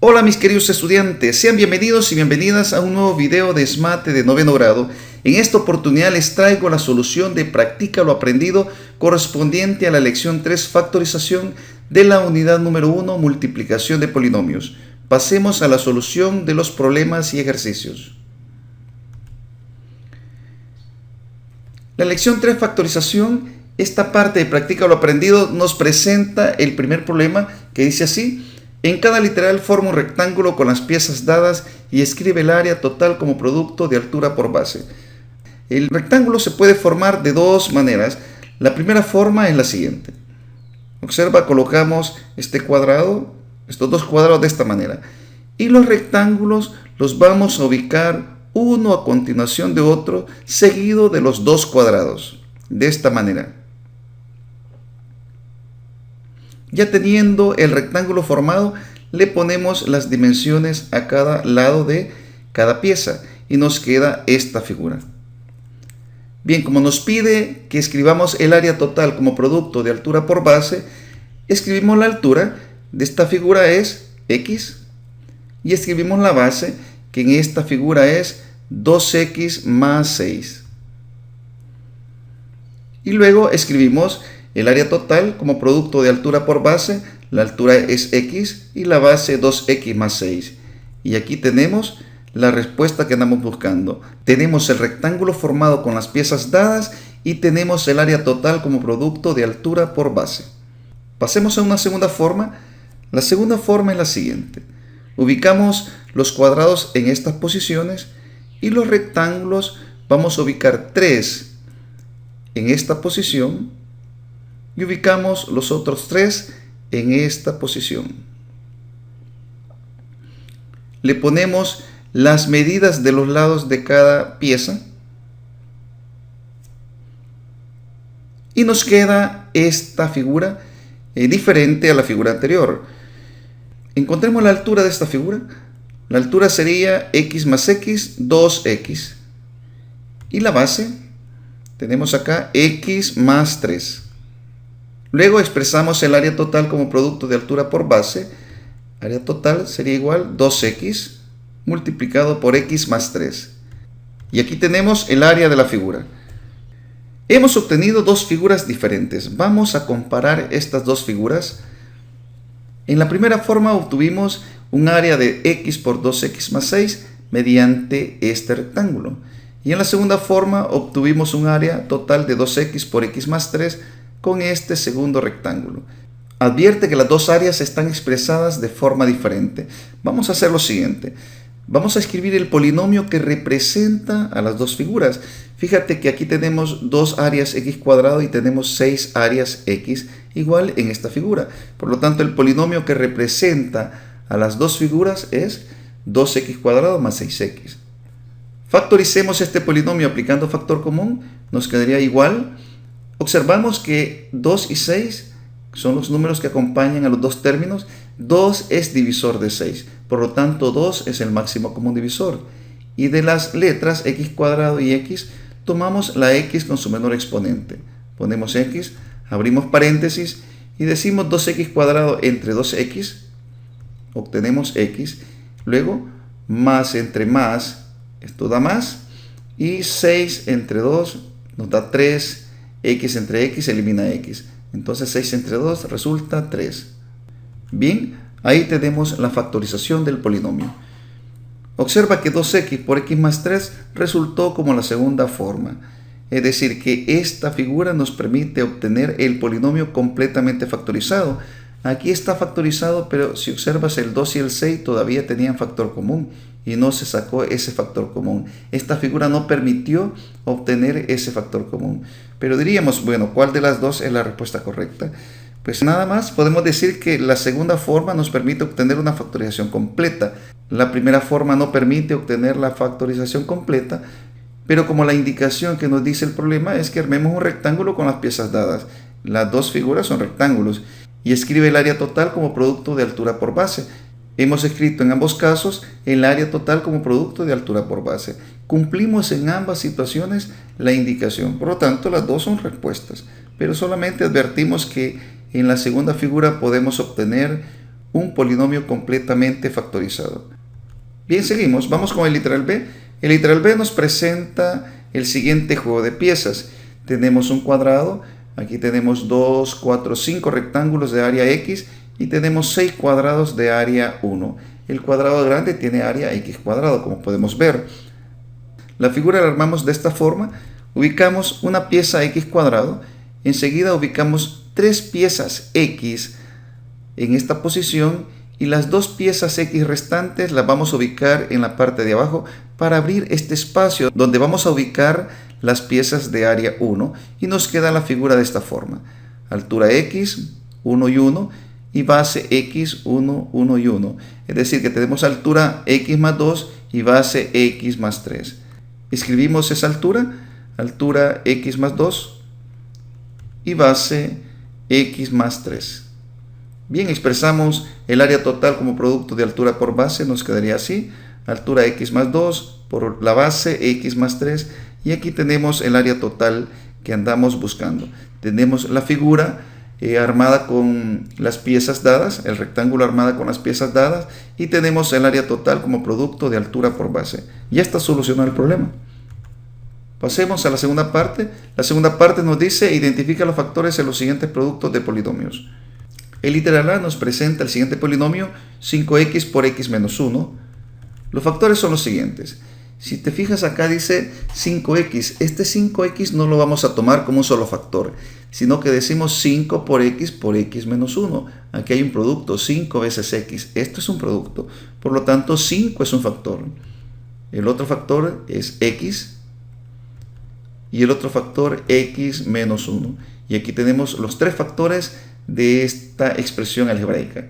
Hola mis queridos estudiantes, sean bienvenidos y bienvenidas a un nuevo video de SMATE de noveno grado. En esta oportunidad les traigo la solución de Practica lo aprendido correspondiente a la lección 3 factorización de la unidad número 1 multiplicación de polinomios. Pasemos a la solución de los problemas y ejercicios. La lección 3 factorización, esta parte de Practica lo aprendido nos presenta el primer problema que dice así: en cada literal forma un rectángulo con las piezas dadas y escribe el área total como producto de altura por base. El rectángulo se puede formar de dos maneras. La primera forma es la siguiente. Observa, colocamos estos dos cuadrados de esta manera. Y los rectángulos los vamos a ubicar uno a continuación de otro, seguido de los dos cuadrados. De esta manera. Ya teniendo el rectángulo formado, le ponemos las dimensiones a cada lado de cada pieza y nos queda esta figura. Bien, como nos pide que escribamos el área total como producto de altura por base, escribimos la altura de esta figura es x y escribimos la base, que en esta figura es 2x más 6. Y luego escribimos el área total como producto de altura por base, la altura es x y la base 2x más 6. Y aquí tenemos la respuesta que andamos buscando. Tenemos el rectángulo formado con las piezas dadas y tenemos el área total como producto de altura por base. Pasemos a una segunda forma. La segunda forma es la siguiente. Ubicamos los cuadrados en estas posiciones y los rectángulos vamos a ubicar 3 en esta posición y ubicamos los otros 3 en esta posición. Le ponemos las medidas de los lados de cada pieza y nos queda esta figura diferente a la figura anterior. Encontremos la altura de esta figura. La altura sería x más x, 2x. Y la base, tenemos acá x más 3. Luego expresamos el área total como producto de altura por base. Área total sería igual 2x multiplicado por x más 3. Y aquí tenemos el área de la figura. Hemos obtenido dos figuras diferentes. Vamos a comparar estas dos figuras. En la primera forma obtuvimos un área de x por 2x más 6 mediante este rectángulo. Y en la segunda forma obtuvimos un área total de 2x por x más 3 con este segundo rectángulo. Advierte que las dos áreas están expresadas de forma diferente. Vamos a hacer lo siguiente. Vamos a escribir el polinomio que representa a las dos figuras. Fíjate que aquí tenemos dos áreas x cuadrado y tenemos 6 áreas x igual en esta figura. Por lo tanto, el polinomio que representa a las dos figuras es 2x cuadrado más 6x. Factoricemos este polinomio aplicando factor común. Nos quedaría igual. Observamos que 2 y 6 son los números que acompañan a los dos términos. 2 es divisor de 6, por lo tanto 2 es el máximo común divisor. Y de las letras x cuadrado y x, tomamos la x con su menor exponente. Ponemos x, abrimos paréntesis y decimos 2x cuadrado entre 2x, obtenemos x. Luego, más entre más, esto da más. Y 6 entre 2 nos da 3. X entre x elimina x. Entonces 6 entre 2 resulta 3. Bien, ahí tenemos la factorización del polinomio. Observa que 2x por x más 3 resultó como la segunda forma. Es decir, que esta figura nos permite obtener el polinomio completamente factorizado. Aquí está factorizado, pero si observas el 2 y el 6 todavía tenían factor común y no se sacó ese factor común. Esta figura no permitió obtener ese factor común. Pero diríamos, bueno, ¿cuál de las dos es la respuesta correcta? Pues nada más podemos decir que la segunda forma nos permite obtener una factorización completa. La primera forma no permite obtener la factorización completa, pero como la indicación que nos dice el problema es que armemos un rectángulo con las piezas dadas. Las dos figuras son rectángulos y escribe el área total como producto de altura por base. Hemos escrito en ambos casos el área total como producto de altura por base. Cumplimos en ambas situaciones la indicación, por lo tanto las dos son respuestas, pero solamente advertimos que en la segunda figura podemos obtener un polinomio completamente factorizado. Bien, seguimos. Vamos con el literal B. El literal B nos presenta el siguiente juego de piezas. Tenemos un cuadrado. Aquí tenemos 2, 4, 5 rectángulos de área X y tenemos 6 cuadrados de área 1. El cuadrado grande tiene área X cuadrado, como podemos ver. La figura la armamos de esta forma. Ubicamos una pieza X cuadrado. Enseguida ubicamos 3 piezas X en esta posición y las 2 piezas X restantes las vamos a ubicar en la parte de abajo para abrir este espacio donde vamos a ubicar las piezas de área 1 y nos queda la figura de esta forma. Altura X, 1 y 1 y base X, 1, 1 y 1. Es decir, que tenemos altura X más 2 y base X más 3. Escribimos esa altura X más 2 y base X más 3. Bien, expresamos el área total como producto de altura por base, nos quedaría así. Altura X más 2 por la base X más 3 y aquí tenemos el área total que andamos buscando. Tenemos la figura armada con las piezas dadas, el rectángulo armada con las piezas dadas y tenemos el área total como producto de altura por base. Ya está solucionado el problema. Pasemos a la segunda parte. La segunda parte nos dice identifica los factores en los siguientes productos de polinomios. El literal A nos presenta el siguiente polinomio 5x por x menos 1. Los factores son los siguientes. Si te fijas acá dice 5x. Este 5x no lo vamos a tomar como un solo factor, sino que decimos 5 por x menos 1. Aquí hay un producto, 5 veces x. Esto es un producto. Por lo tanto, 5 es un factor. El otro factor es x. Y el otro factor x menos 1. Y aquí tenemos los 3 factores de esta expresión algebraica.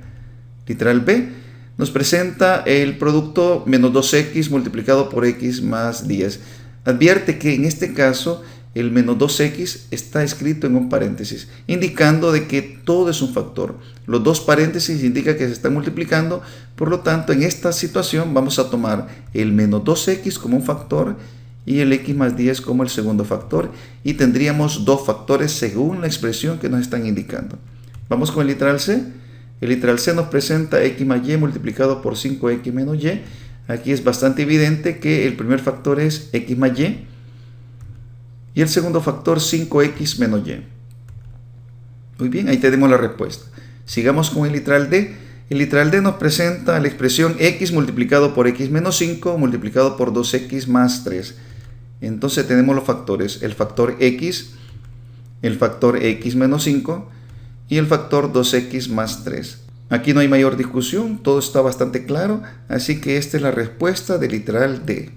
Literal B nos presenta el producto menos 2x multiplicado por x más 10. Advierte que en este caso el menos 2x está escrito en un paréntesis, indicando de que todo es un factor. Los dos paréntesis indican que se están multiplicando, por lo tanto en esta situación vamos a tomar el menos 2x como un factor y el x más 10 como el segundo factor y tendríamos dos factores según la expresión que nos están indicando. Vamos con el literal C. El literal C nos presenta x más y multiplicado por 5x menos y. Aquí es bastante evidente que el primer factor es x más y el segundo factor 5x menos y. Muy bien, ahí tenemos la respuesta. Sigamos con el literal D. El literal D nos presenta la expresión x multiplicado por x menos 5 multiplicado por 2x más 3. Entonces tenemos los factores, el factor x menos 5 y el factor 2x más 3. Aquí no hay mayor discusión, todo está bastante claro, así que esta es la respuesta del literal D.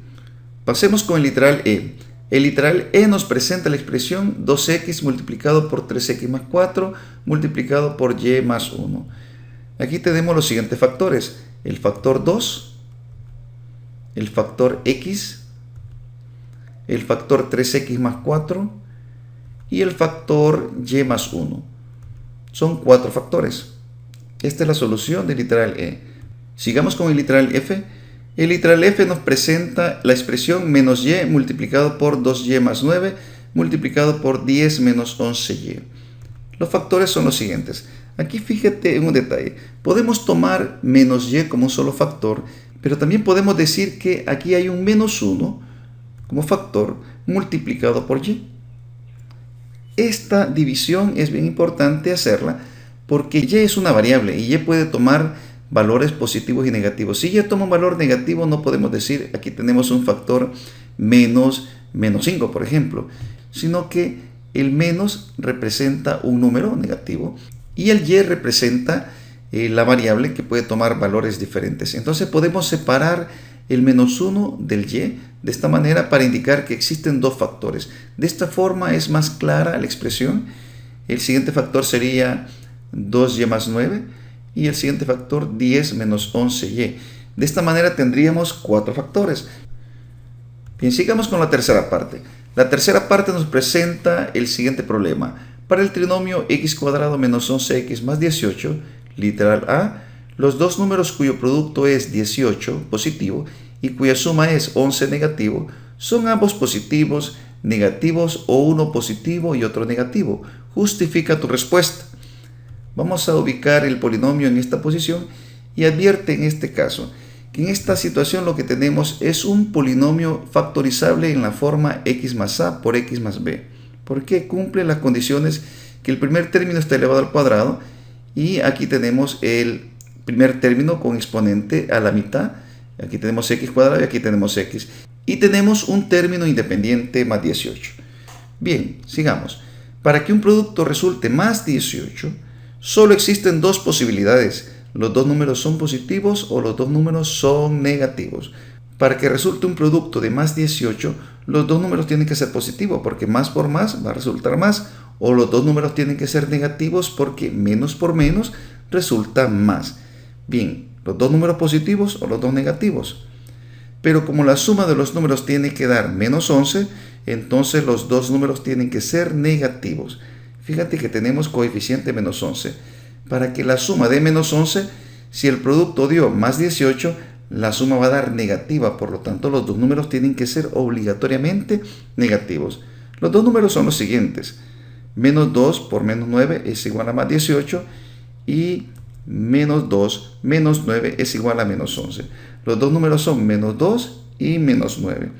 Pasemos con el literal E. El literal E nos presenta la expresión 2x multiplicado por 3x más 4 multiplicado por y más 1. Aquí tenemos los siguientes factores, el factor 2, el factor x, el factor 3x más 4 y el factor y más 1. Son 4 factores. Esta es la solución del literal E. Sigamos con el literal F. El literal F nos presenta la expresión menos y multiplicado por 2y más 9 multiplicado por 10 menos 11y. Los factores son los siguientes. Aquí fíjate en un detalle. Podemos tomar menos y como un solo factor, pero también podemos decir que aquí hay un menos 1 como factor multiplicado por y. Esta división es bien importante hacerla porque y es una variable y y puede tomar valores positivos y negativos. Si y toma un valor negativo, no podemos decir aquí tenemos un factor menos 5, por ejemplo, sino que el menos representa un número negativo y el y representa la variable que puede tomar valores diferentes. Entonces podemos separar el menos 1 del y de esta manera para indicar que existen dos factores. De esta forma es más clara la expresión. El siguiente factor sería 2y más 9 y el siguiente factor 10 menos 11y. De esta manera tendríamos 4 factores. Bien, sigamos con la tercera parte. La tercera parte nos presenta el siguiente problema. Para el trinomio x cuadrado menos 11x más 18, literal A, los dos números cuyo producto es 18 positivo y cuya suma es 11 negativo, son ambos positivos, negativos o uno positivo y otro negativo. Justifica tu respuesta. Vamos a ubicar el polinomio en esta posición y advierte en este caso que en esta situación lo que tenemos es un polinomio factorizable en la forma x más a por x más b, porque cumple las condiciones que el primer término está elevado al cuadrado y aquí tenemos el primer término con exponente a la mitad. Aquí tenemos x cuadrado y aquí tenemos x. Y tenemos un término independiente más 18. Bien, sigamos. Para que un producto resulte más 18, solo existen dos posibilidades. Los dos números son positivos o los dos números son negativos. Para que resulte un producto de más 18, los dos números tienen que ser positivos porque más por más va a resultar más. O los dos números tienen que ser negativos porque menos por menos resulta más. Bien, los dos números positivos o los dos negativos. Pero como la suma de los números tiene que dar menos 11, entonces los dos números tienen que ser negativos. Fíjate que tenemos coeficiente menos 11. Para que la suma dé menos 11, si el producto dio más 18, la suma va a dar negativa. Por lo tanto, los dos números tienen que ser obligatoriamente negativos. Los dos números son los siguientes. Menos 2 por menos 9 es igual a más 18 y menos 2 menos 9 es igual a menos 11. Los dos números son menos 2 y menos 9.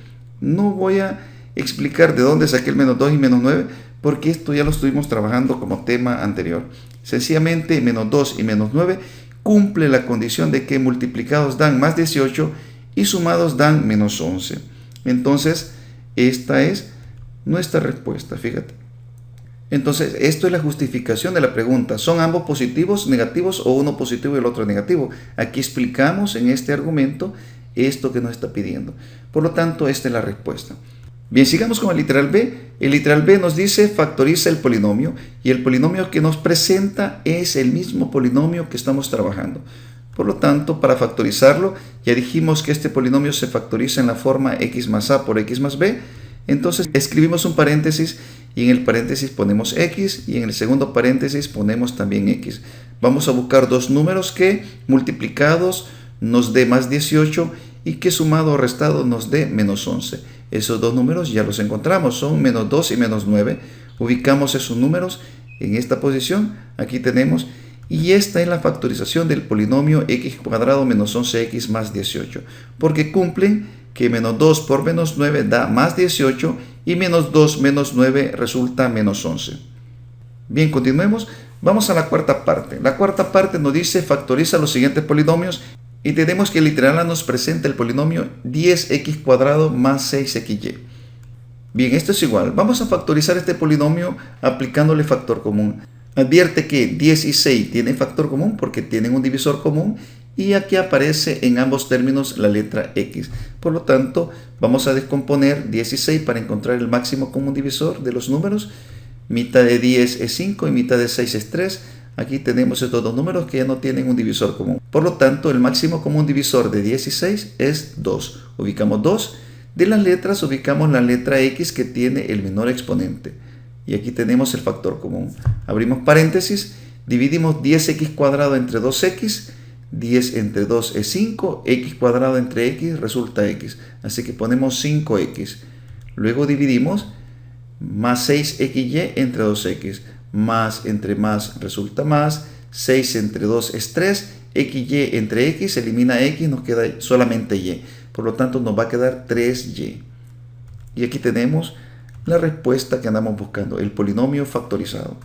No voy a explicar de dónde saqué el menos 2 y menos 9 porque esto ya lo estuvimos trabajando como tema anterior. Sencillamente menos 2 y menos 9 cumple la condición de que multiplicados dan más 18 y sumados dan menos 11. Entonces, esta es nuestra respuesta, fíjate. Entonces, esto es la justificación de la pregunta. ¿Son ambos positivos, negativos o uno positivo y el otro negativo? Aquí explicamos en este argumento esto que nos está pidiendo. Por lo tanto, esta es la respuesta. Bien, sigamos con el literal B. El literal B nos dice factoriza el polinomio y el polinomio que nos presenta es el mismo polinomio que estamos trabajando. Por lo tanto, para factorizarlo, ya dijimos que este polinomio se factoriza en la forma x más a por x más b. Entonces escribimos un paréntesis y en el paréntesis ponemos x y en el segundo paréntesis ponemos también x. Vamos a buscar dos números que multiplicados nos dé más 18 y que sumado o restado nos dé menos 11. Esos dos números ya los encontramos, son menos 2 y menos 9. Ubicamos esos números en esta posición, aquí tenemos, y esta es la factorización del polinomio x cuadrado menos 11x más 18, porque cumplen que menos 2 por menos 9 da más 18 y menos 2 menos 9 resulta menos 11. Bien, continuemos. Vamos a la cuarta parte. La cuarta parte nos dice factoriza los siguientes polinomios y tenemos que el literal A nos presenta el polinomio 10x cuadrado más 6xy. Bien, esto es igual. Vamos a factorizar este polinomio aplicándole factor común. Advierte que 10 y 6 tienen factor común porque tienen un divisor común y aquí aparece en ambos términos la letra x. Por lo tanto, vamos a descomponer 10 y 6 para encontrar el máximo común divisor de los números. Mitad de 10 es 5 y mitad de 6 es 3. Aquí tenemos estos dos números que ya no tienen un divisor común. Por lo tanto, el máximo común divisor de 10 y 6 es 2. Ubicamos 2. De las letras ubicamos la letra x que tiene el menor exponente. Y aquí tenemos el factor común. Abrimos paréntesis, dividimos 10x cuadrado entre 2x. 10 entre 2 es 5, x cuadrado entre x resulta x. Así que ponemos 5x. Luego dividimos más 6xy entre 2x. Más entre más resulta más, 6 entre 2 es 3, xy entre x, elimina x, nos queda solamente y. Por lo tanto, nos va a quedar 3y. Y aquí tenemos la respuesta que andamos buscando, el polinomio factorizado.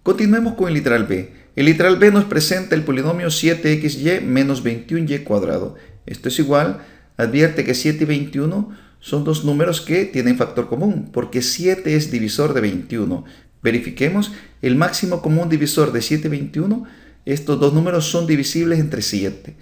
Continuemos con el literal B. El literal B nos presenta el polinomio 7xy menos 21y cuadrado. Esto es igual, advierte que 7 y 21 son dos números que tienen factor común, porque 7 es divisor de 21. Verifiquemos el máximo común divisor de 7 y 21. Estos dos números son divisibles entre 7.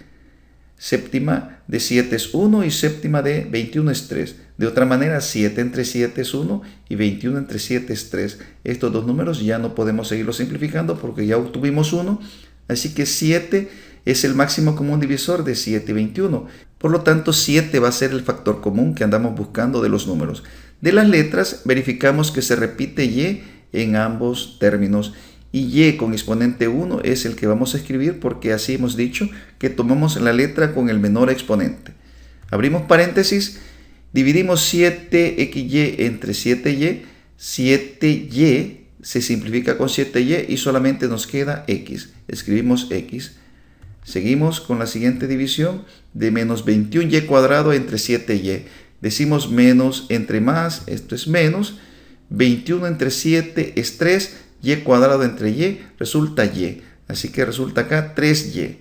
Séptima de 7 es 1 y séptima de 21 es 3. De otra manera, 7 entre 7 es 1 y 21 entre 7 es 3. Estos dos números ya no podemos seguirlos simplificando porque ya obtuvimos 1. Así que 7 es el máximo común divisor de 7 y 21. Por lo tanto, 7 va a ser el factor común que andamos buscando de los números. De las letras, verificamos que se repite y en ambos términos y y con exponente 1 es el que vamos a escribir porque así hemos dicho que tomamos la letra con el menor exponente. Abrimos paréntesis, dividimos 7xy entre 7y, 7y se simplifica con 7y y solamente nos queda x. Escribimos x. Seguimos con la siguiente división de menos 21y cuadrado entre 7y. Decimos menos entre más, esto es menos. 21 entre 7 es 3, y cuadrado entre y resulta y. Así que resulta acá 3y.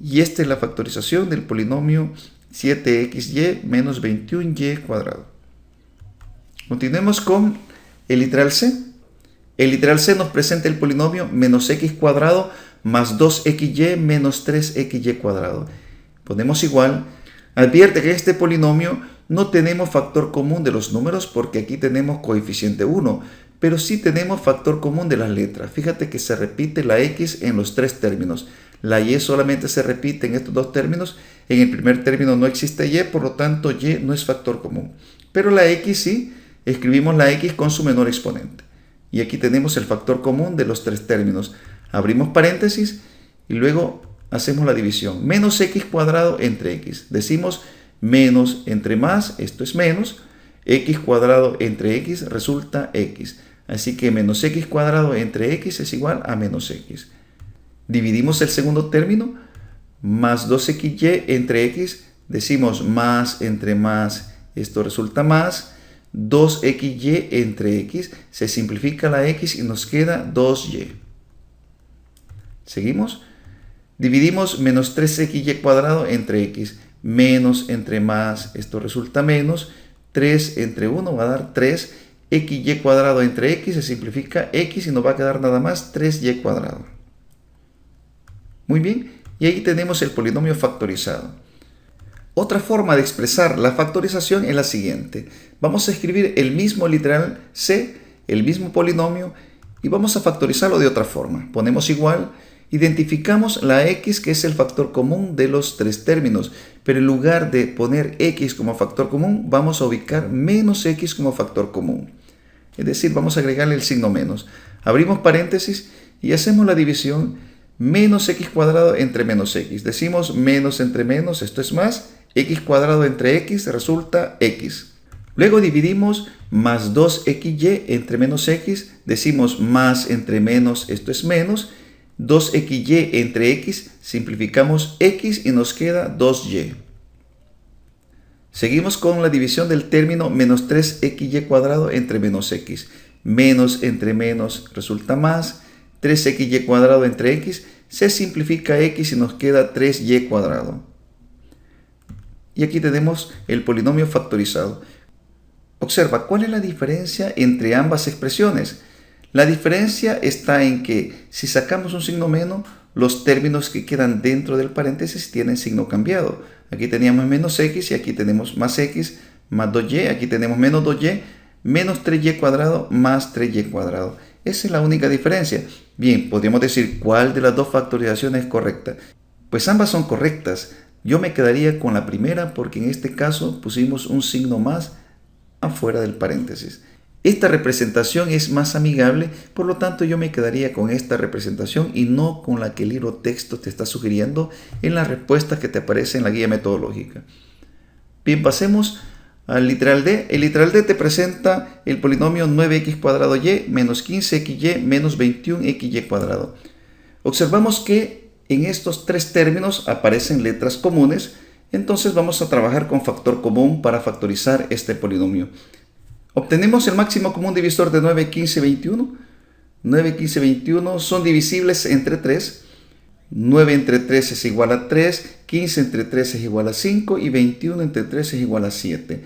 Y esta es la factorización del polinomio 7xy menos 21y cuadrado. Continuemos con el literal C. El literal C nos presenta el polinomio menos x cuadrado más 2xy menos 3xy cuadrado. Ponemos igual. Advierte que este polinomio no tenemos factor común de los números porque aquí tenemos coeficiente 1, pero sí tenemos factor común de las letras. Fíjate que se repite la x en los tres términos. La y solamente se repite en estos dos términos. En el primer término no existe y, por lo tanto y no es factor común. Pero la x sí, escribimos la x con su menor exponente. Y aquí tenemos el factor común de los tres términos. Abrimos paréntesis y luego hacemos la división. Menos x cuadrado entre x. Decimos menos entre más, esto es menos. X cuadrado entre x resulta x. Así que menos x cuadrado entre x es igual a menos x. Dividimos el segundo término. Más 2xy entre x. Decimos más entre más, esto resulta más. 2xy entre x. Se simplifica la x y nos queda 2y. Seguimos. Dividimos menos 3xy cuadrado entre x. Menos entre más, esto resulta menos. 3 entre 1 va a dar 3. Xy cuadrado entre x se simplifica x y nos va a quedar nada más 3y cuadrado. Muy bien, y ahí tenemos el polinomio factorizado. Otra forma de expresar la factorización es la siguiente. Vamos a escribir el mismo literal C, el mismo polinomio, y vamos a factorizarlo de otra forma. Ponemos igual. Identificamos la x que es el factor común de los tres términos, pero en lugar de poner x como factor común, vamos a ubicar menos x como factor común. Es decir, vamos a agregarle el signo menos. Abrimos paréntesis y hacemos la división menos x cuadrado entre menos x. Decimos menos entre menos, esto es más, x cuadrado entre x resulta x. Luego dividimos más 2xy entre menos x, decimos más entre menos, esto es menos. 2xy entre x, simplificamos x y nos queda 2y. Seguimos con la división del término menos 3xy cuadrado entre menos x. Menos entre menos resulta más. 3xy cuadrado entre x, se simplifica x y nos queda 3y cuadrado. Y aquí tenemos el polinomio factorizado. Observa, ¿cuál es la diferencia entre ambas expresiones? La diferencia está en que si sacamos un signo menos, los términos que quedan dentro del paréntesis tienen signo cambiado. Aquí teníamos menos x y aquí tenemos más x más 2y. Aquí tenemos menos 2y menos 3y cuadrado más 3y cuadrado. Esa es la única diferencia. Bien, podríamos decir cuál de las dos factorizaciones es correcta. Pues ambas son correctas. Yo me quedaría con la primera porque en este caso pusimos un signo más afuera del paréntesis. Esta representación es más amigable, por lo tanto yo me quedaría con esta representación y no con la que el libro texto te está sugiriendo en las respuestas que te aparecen en la guía metodológica. Bien, pasemos al literal D. El literal D te presenta el polinomio 9x cuadrado y menos 15xy menos 21xy cuadrado. Observamos que en estos tres términos aparecen letras comunes, entonces vamos a trabajar con factor común para factorizar este polinomio. Obtenemos el máximo común divisor de 9, 15, 21. 9, 15, 21 son divisibles entre 3. 9 entre 3 es igual a 3, 15 entre 3 es igual a 5 y 21 entre 3 es igual a 7.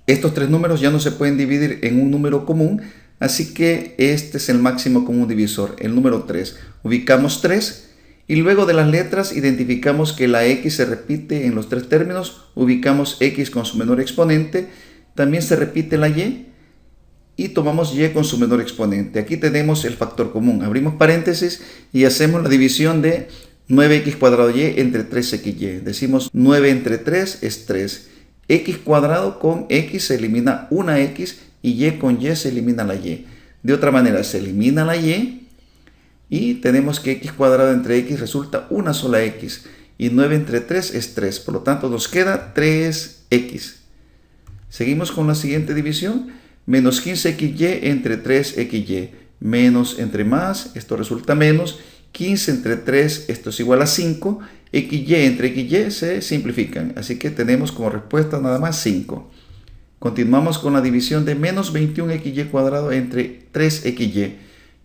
Estos tres números ya no se pueden dividir en un número común, así que este es el máximo común divisor, el número 3. Ubicamos 3 y luego de las letras identificamos que la x se repite en los tres términos, ubicamos x con su menor exponente, también se repite la y tomamos y con su menor exponente. Aquí tenemos el factor común. Abrimos paréntesis y hacemos la división de 9x cuadrado y entre 3xy. Decimos 9 entre 3 es 3. X cuadrado con x se elimina una x y con y se elimina la y. De otra manera se elimina la y tenemos que x cuadrado entre x resulta una sola x. Y 9 entre 3 es 3. Por lo tanto nos queda 3x. Seguimos con la siguiente división. Menos 15xy entre 3xy. menos entre más, esto resulta menos, 15 entre 3, esto es igual a 5, XY entre XY se simplifican, así que tenemos como respuesta nada más 5. Continuamos con la división de menos 21XY cuadrado entre 3XY,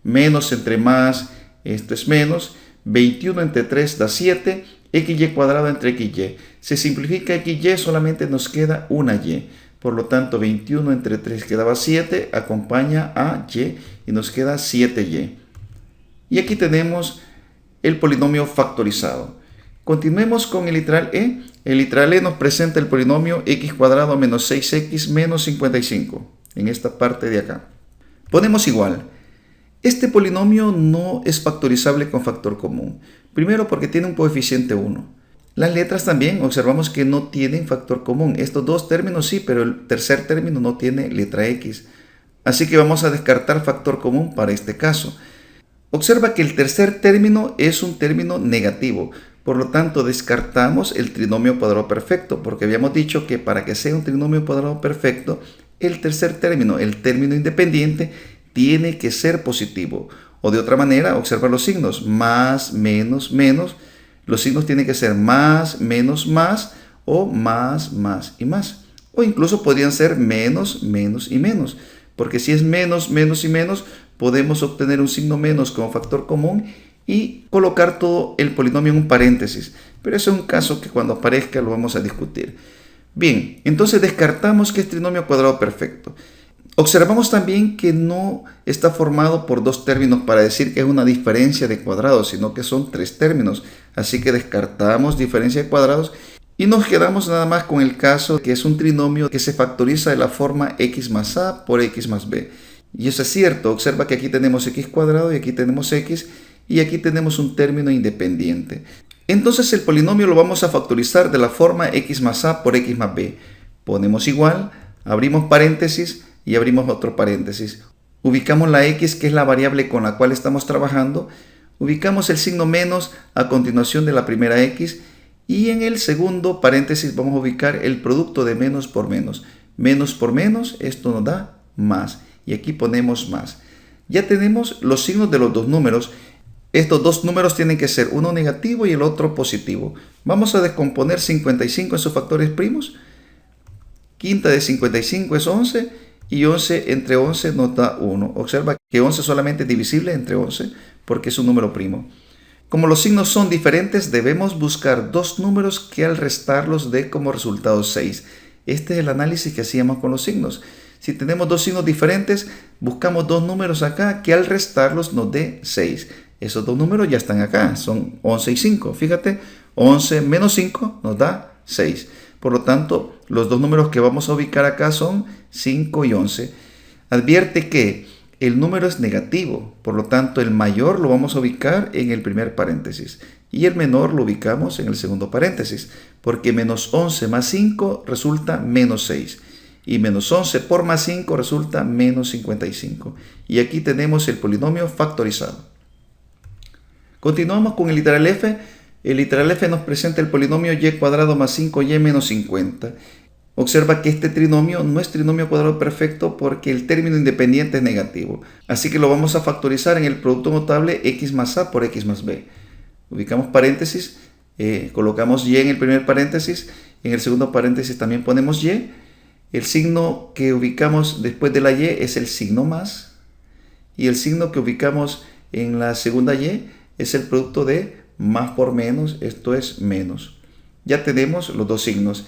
menos entre más, esto es menos, 21 entre 3 da 7, XY cuadrado entre XY. Se simplifica XY, solamente nos queda una Y. Por lo tanto, 21 entre 3 quedaba 7, acompaña a Y y nos queda 7Y. Y aquí tenemos el polinomio factorizado. Continuemos con el literal E. El literal E nos presenta el polinomio x cuadrado menos 6x menos 55, en esta parte de acá. Ponemos igual. Este polinomio no es factorizable con factor común. Primero porque tiene un coeficiente 1. Las letras también observamos que no tienen factor común. Estos dos términos sí, pero el tercer término no tiene letra X. Así que vamos a descartar factor común para este caso. Observa que el tercer término es un término negativo. Por lo tanto, descartamos el trinomio cuadrado perfecto, porque habíamos dicho que para que sea un trinomio cuadrado perfecto, el tercer término, el término independiente, tiene que ser positivo. O de otra manera, observa los signos, más, menos, menos. Los signos tienen que ser más, menos, más, o más, más y más. O incluso podrían ser menos, menos y menos. Porque si es menos, menos y menos, podemos obtener un signo menos como factor común y colocar todo el polinomio en un paréntesis. Pero eso es un caso que cuando aparezca lo vamos a discutir. Bien, entonces descartamos que es trinomio cuadrado perfecto. Observamos también que no está formado por dos términos para decir que es una diferencia de cuadrados, sino que son tres términos. Así que descartamos diferencia de cuadrados y nos quedamos nada más con el caso que es un trinomio que se factoriza de la forma x más a por x más b. Y eso es cierto, observa que aquí tenemos x cuadrado y aquí tenemos x y aquí tenemos un término independiente. Entonces el polinomio lo vamos a factorizar de la forma x más a por x más b. Ponemos igual, abrimos paréntesis y abrimos otro paréntesis. Ubicamos la x, que es la variable con la cual estamos trabajando. Ubicamos el signo menos a continuación de la primera x y en el segundo paréntesis vamos a ubicar el producto de menos por menos. Menos por menos, esto nos da más. Y aquí ponemos más. Ya tenemos los signos de los dos números. Estos dos números tienen que ser uno negativo y el otro positivo. Vamos a descomponer 55 en sus factores primos. Quinta de 55 es 11 y 11 entre 11 nos da 1. Observa que 11 solamente es divisible entre 11 porque es un número primo. Como los signos son diferentes, debemos buscar dos números que al restarlos dé como resultado 6. Este es el análisis que hacíamos con los signos. Si tenemos dos signos diferentes, buscamos dos números acá que al restarlos nos dé 6. Esos dos números ya están acá, son 11 y 5. Fíjate, 11 menos 5 nos da 6. Por lo tanto, los dos números que vamos a ubicar acá son 5 y 11. Advierte que el número es negativo, por lo tanto el mayor lo vamos a ubicar en el primer paréntesis y el menor lo ubicamos en el segundo paréntesis, porque menos 11 más 5 resulta menos 6 y menos 11 por más 5 resulta menos 55. Y aquí tenemos el polinomio factorizado. Continuamos con el literal f. El literal f nos presenta el polinomio y cuadrado más 5y menos 50. Observa que este trinomio no es trinomio cuadrado perfecto porque el término independiente es negativo. Así que lo vamos a factorizar en el producto notable x más a por x más b. Ubicamos paréntesis, colocamos y en el primer paréntesis, en el segundo paréntesis también ponemos y. El signo que ubicamos después de la y es el signo más y el signo que ubicamos en la segunda y es el producto de más por menos, esto es menos. Ya tenemos los dos signos.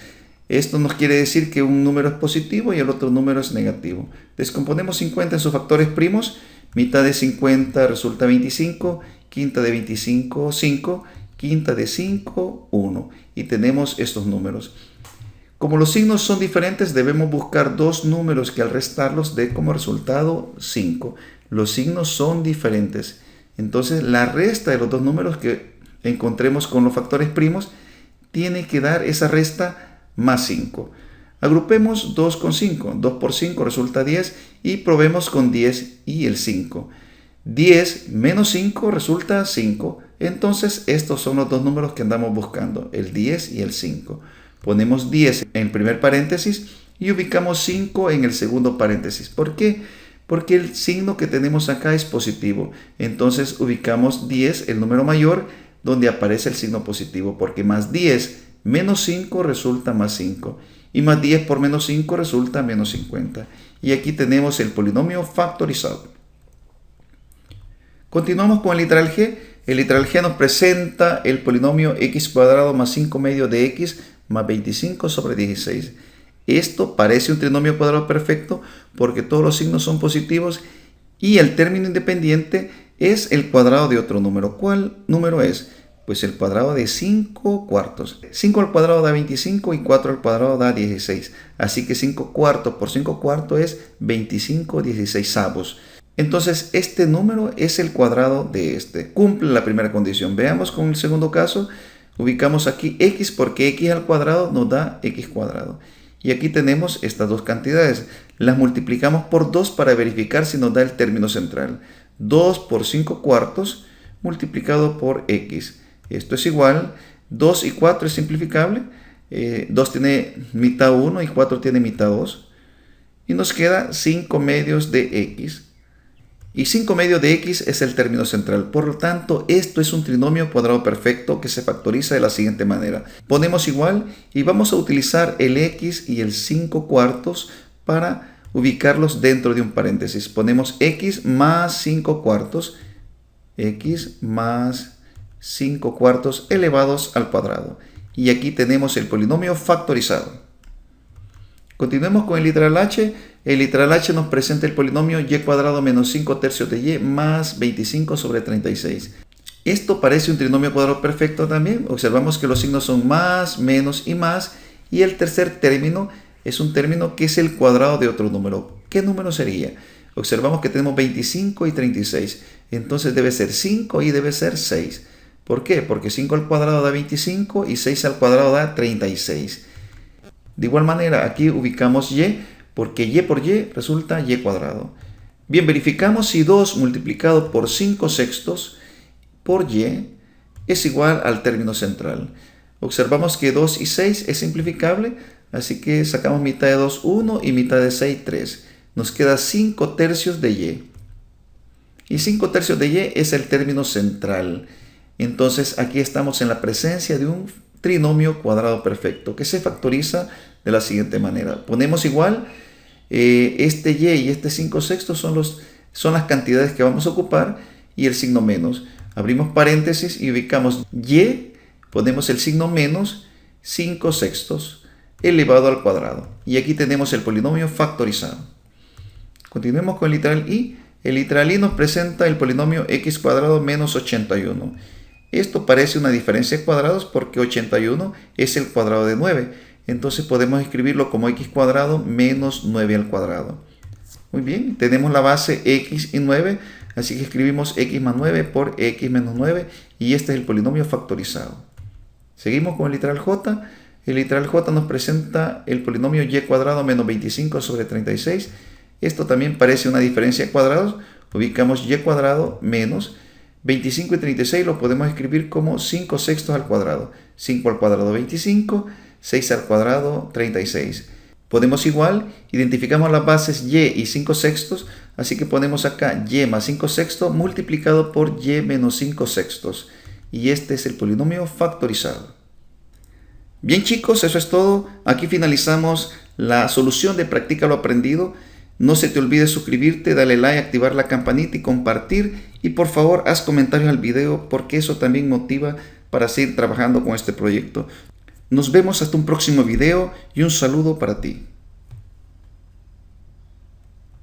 Esto nos quiere decir que un número es positivo y el otro número es negativo. Descomponemos 50 en sus factores primos. Mitad de 50 resulta 25, quinta de 25, 5, quinta de 5, 1. Y tenemos estos números. Como los signos son diferentes, debemos buscar dos números que al restarlos dé como resultado 5. Los signos son diferentes. Entonces la resta de los dos números que encontremos con los factores primos tiene que dar esa resta más 5. Agrupemos 2 con 5. 2 por 5 resulta 10 y probemos con 10 y el 5. 10 menos 5 resulta 5. Entonces estos son los dos números que andamos buscando, el 10 y el 5. Ponemos 10 en el primer paréntesis y ubicamos 5 en el segundo paréntesis. ¿Por qué? Porque el signo que tenemos acá es positivo. Entonces ubicamos 10, el número mayor, donde aparece el signo positivo. Porque más 10 menos 5 resulta más 5. Y más 10 por menos 5 resulta menos 50. Y aquí tenemos el polinomio factorizado. Continuamos con el literal G. El literal G nos presenta el polinomio x cuadrado más 5 medios de x más 25 sobre 16. Esto parece un trinomio cuadrado perfecto porque todos los signos son positivos y el término independiente es el cuadrado de otro número. ¿Cuál número es? Pues el cuadrado de 5 cuartos. 5 al cuadrado da 25 y 4 al cuadrado da 16. Así que 5 cuartos por 5 cuartos es 25 16avos. Entonces este número es el cuadrado de este. Cumple la primera condición. Veamos con el segundo caso. Ubicamos aquí x porque x al cuadrado nos da x cuadrado. Y aquí tenemos estas dos cantidades. Las multiplicamos por 2 para verificar si nos da el término central. 2 por 5 cuartos multiplicado por x. Esto es igual. 2 y 4 es simplificable. 2 tiene mitad 1 y 4 tiene mitad 2. Y nos queda 5 medios de x. Y 5 medios de x es el término central. Por lo tanto, esto es un trinomio cuadrado perfecto que se factoriza de la siguiente manera. Ponemos igual y vamos a utilizar el x y el 5 cuartos para ubicarlos dentro de un paréntesis. Ponemos x más 5 cuartos. X más 5 cuartos elevados al cuadrado. Y aquí tenemos el polinomio factorizado. Continuemos con el literal h. El literal h nos presenta el polinomio y cuadrado menos 5 tercios de y más 25 sobre 36. Esto parece un trinomio cuadrado perfecto también. Observamos que los signos son más, menos y más. Y el tercer término es un término que es el cuadrado de otro número. ¿Qué número sería? Observamos que tenemos 25 y 36. Entonces debe ser 5 y debe ser 6. ¿Por qué? Porque 5 al cuadrado da 25 y 6 al cuadrado da 36. De igual manera, aquí ubicamos y, porque y por y resulta y cuadrado. Bien, verificamos si 2 multiplicado por 5 sextos por y es igual al término central. Observamos que 2 y 6 es simplificable, así que sacamos mitad de 2, 1 y mitad de 6, 3. Nos queda 5 tercios de y. Y 5 tercios de y es el término central. Entonces aquí estamos en la presencia de un trinomio cuadrado perfecto que se factoriza de la siguiente manera. Ponemos igual, este y este 5 sextos son las cantidades que vamos a ocupar y el signo menos. Abrimos paréntesis y ubicamos y, ponemos el signo menos 5 sextos elevado al cuadrado. Y aquí tenemos el polinomio factorizado. Continuemos con el literal y. El literal y nos presenta el polinomio x cuadrado menos 81. Esto parece una diferencia de cuadrados porque 81 es el cuadrado de 9. Entonces podemos escribirlo como x cuadrado menos 9 al cuadrado. Muy bien, tenemos la base x y 9, así que escribimos x más 9 por x menos 9 y este es el polinomio factorizado. Seguimos con el literal j. El literal j nos presenta el polinomio y cuadrado menos 25 sobre 36. Esto también parece una diferencia de cuadrados. Ubicamos y cuadrado menos 25 y 36 lo podemos escribir como 5 sextos al cuadrado. 5 al cuadrado 25, 6 al cuadrado 36. Podemos igual, identificamos las bases y 5 sextos, así que ponemos acá y más 5 sextos multiplicado por y menos 5 sextos. Y este es el polinomio factorizado. Bien chicos, eso es todo. Aquí finalizamos la solución de Practica lo aprendido. No se te olvide suscribirte, darle like, activar la campanita y compartir. Y por favor, haz comentarios al video porque eso también motiva para seguir trabajando con este proyecto. Nos vemos hasta un próximo video y un saludo para ti.